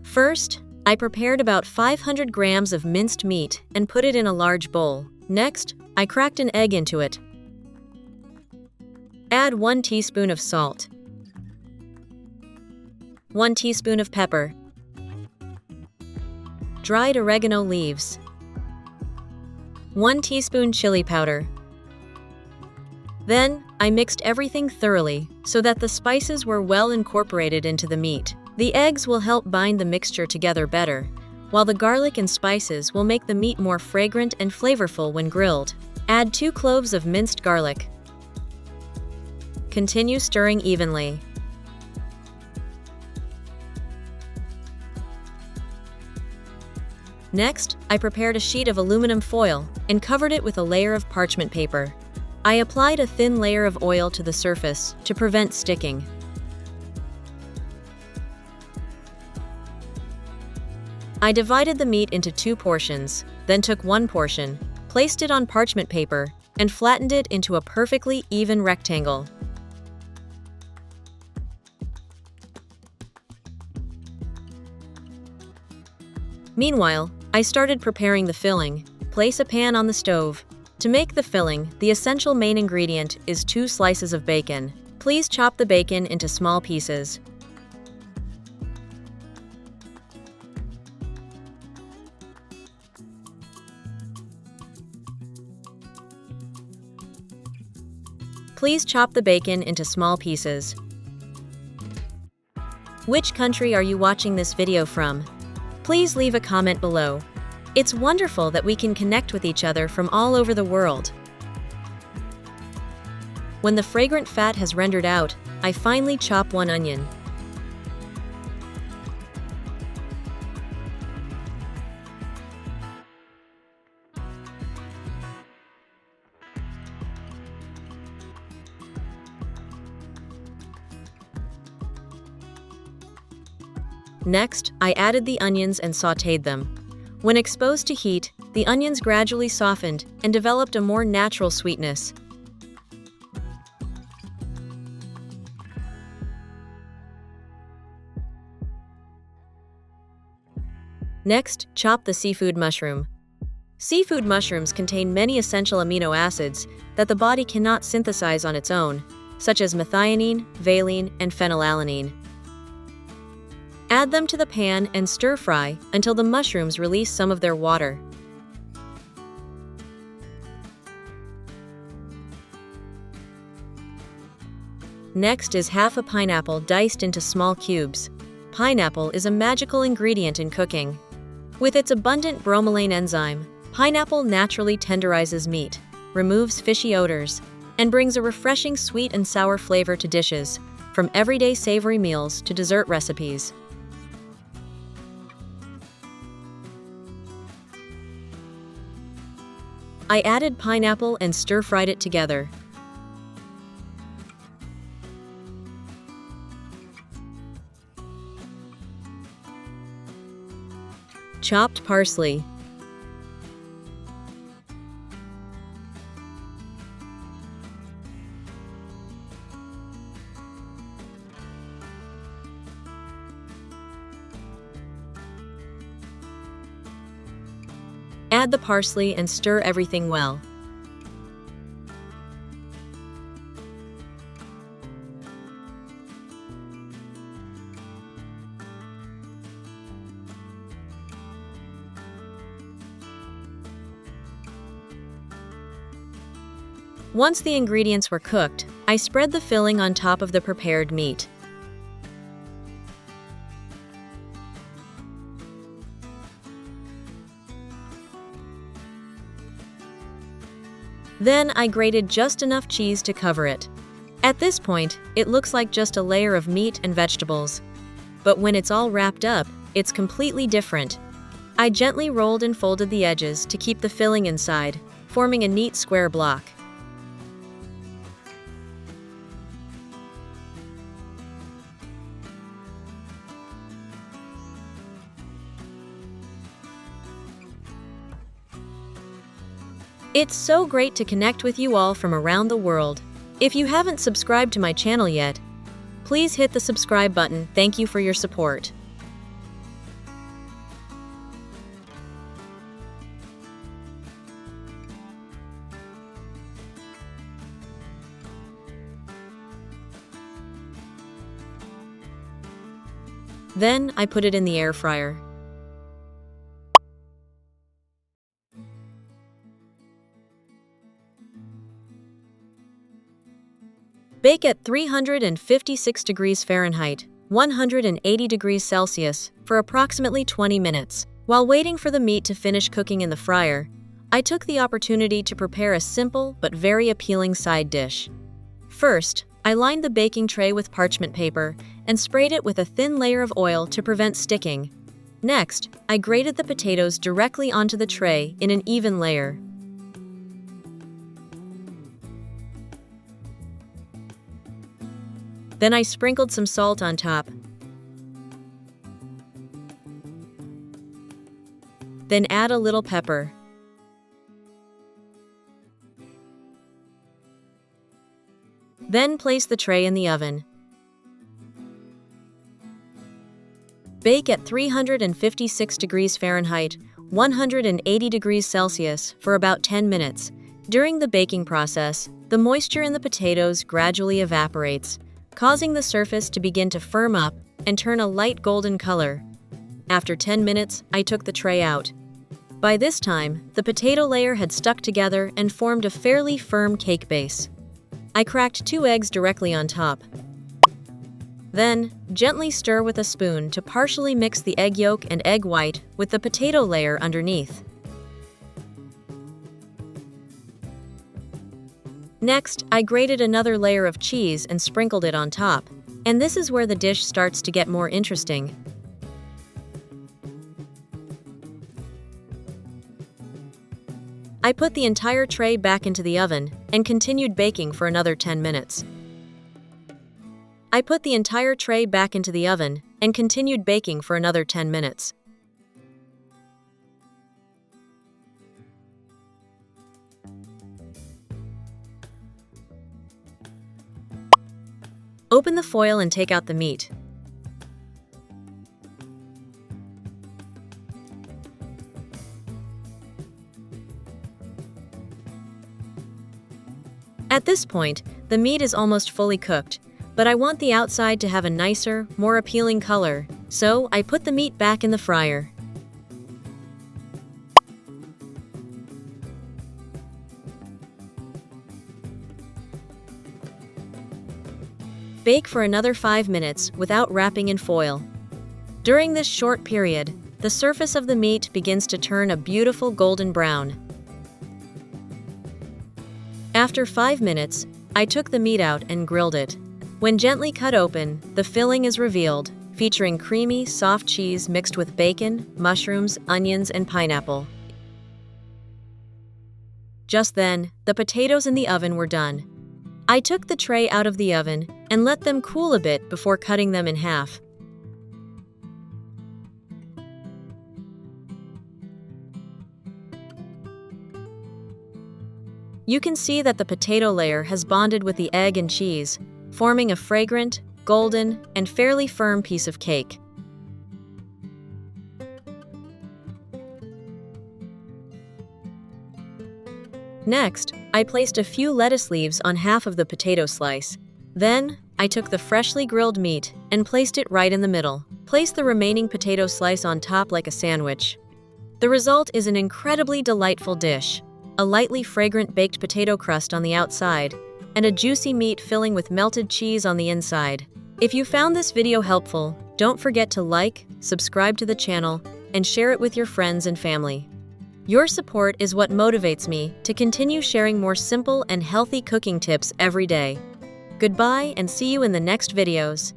First, I prepared about 500 grams of minced meat and put it in a large bowl. Next, I cracked an egg into it. Add 1 teaspoon of salt, 1 teaspoon of pepper, dried oregano leaves, 1 teaspoon chili powder. Then, I mixed everything thoroughly so that the spices were well incorporated into the meat. The eggs will help bind the mixture together better, while the garlic and spices will make the meat more fragrant and flavorful when grilled. Add 2 cloves of minced garlic. Continue stirring evenly. Next, I prepared a sheet of aluminum foil and covered it with a layer of parchment paper. I applied a thin layer of oil to the surface to prevent sticking. I divided the meat into 2 portions, then took 1 portion, placed it on parchment paper, and flattened it into a perfectly even rectangle. Meanwhile, I started preparing the filling. Place a pan on the stove. To make the filling, the essential main ingredient is 2 slices of bacon. Please chop the bacon into small pieces. Please chop the bacon into small pieces. Which country are you watching this video from? Please leave a comment below. It's wonderful that we can connect with each other from all over the world. When the fragrant fat has rendered out, I finely chop 1 onion. Next, I added the onions and sautéed them. When exposed to heat, the onions gradually softened and developed a more natural sweetness. Next, chop the seafood mushroom. Seafood mushrooms contain many essential amino acids that the body cannot synthesize on its own, such as methionine, valine, and phenylalanine. Add them to the pan and stir-fry until the mushrooms release some of their water. Next is half a pineapple diced into small cubes. Pineapple is a magical ingredient in cooking. With its abundant bromelain enzyme, pineapple naturally tenderizes meat, removes fishy odors, and brings a refreshing sweet and sour flavor to dishes, from everyday savory meals to dessert recipes. I added pineapple and stir-fried it together. Chopped parsley. Add the parsley and stir everything well. Once the ingredients were cooked, I spread the filling on top of the prepared meat. Then I grated just enough cheese to cover it. At this point, it looks like just a layer of meat and vegetables. But when it's all wrapped up, it's completely different. I gently rolled and folded the edges to keep the filling inside, forming a neat square block. It's so great to connect with you all from around the world. If you haven't subscribed to my channel yet, Please hit the subscribe button. Thank you for your support. Then I put it in the air fryer. Bake at 356 degrees Fahrenheit, 180 degrees Celsius, for approximately 20 minutes. While waiting for the meat to finish cooking in the fryer, I took the opportunity to prepare a simple but very appealing side dish. First, I lined the baking tray with parchment paper and sprayed it with a thin layer of oil to prevent sticking. Next, I grated the potatoes directly onto the tray in an even layer. Then I sprinkled some salt on top. Then add a little pepper. Then place the tray in the oven. Bake at 356 degrees Fahrenheit, 180 degrees Celsius for about 10 minutes. During the baking process, the moisture in the potatoes gradually evaporates, causing the surface to begin to firm up and turn a light golden color. After 10 minutes, I took the tray out. By this time, the potato layer had stuck together and formed a fairly firm cake base. I cracked 2 eggs directly on top. Then, gently stir with a spoon to partially mix the egg yolk and egg white with the potato layer underneath. Next, I grated another layer of cheese and sprinkled it on top. And this is where the dish starts to get more interesting. I put the entire tray back into the oven and continued baking for another 10 minutes. I put the entire tray back into the oven and continued baking for another 10 minutes. Open the foil and take out the meat. At this point, the meat is almost fully cooked, but I want the outside to have a nicer, more appealing color, so I put the meat back in the fryer. Bake for another 5 minutes without wrapping in foil. During this short period, the surface of the meat begins to turn a beautiful golden brown. After 5 minutes, I took the meat out and grilled it. When gently cut open, the filling is revealed, featuring creamy, soft cheese mixed with bacon, mushrooms, onions, and pineapple. Just then, the potatoes in the oven were done. I took the tray out of the oven and let them cool a bit before cutting them in half. You can see that the potato layer has bonded with the egg and cheese, forming a fragrant, golden, and fairly firm piece of cake. Next, I placed a few lettuce leaves on half of the potato slice. Then, I took the freshly grilled meat and placed it right in the middle. Place the remaining potato slice on top like a sandwich. The result is an incredibly delightful dish, a lightly fragrant baked potato crust on the outside, and a juicy meat filling with melted cheese on the inside. If you found this video helpful, don't forget to like, subscribe to the channel, and share it with your friends and family. Your support is what motivates me to continue sharing more simple and healthy cooking tips every day. Goodbye and see you in the next videos.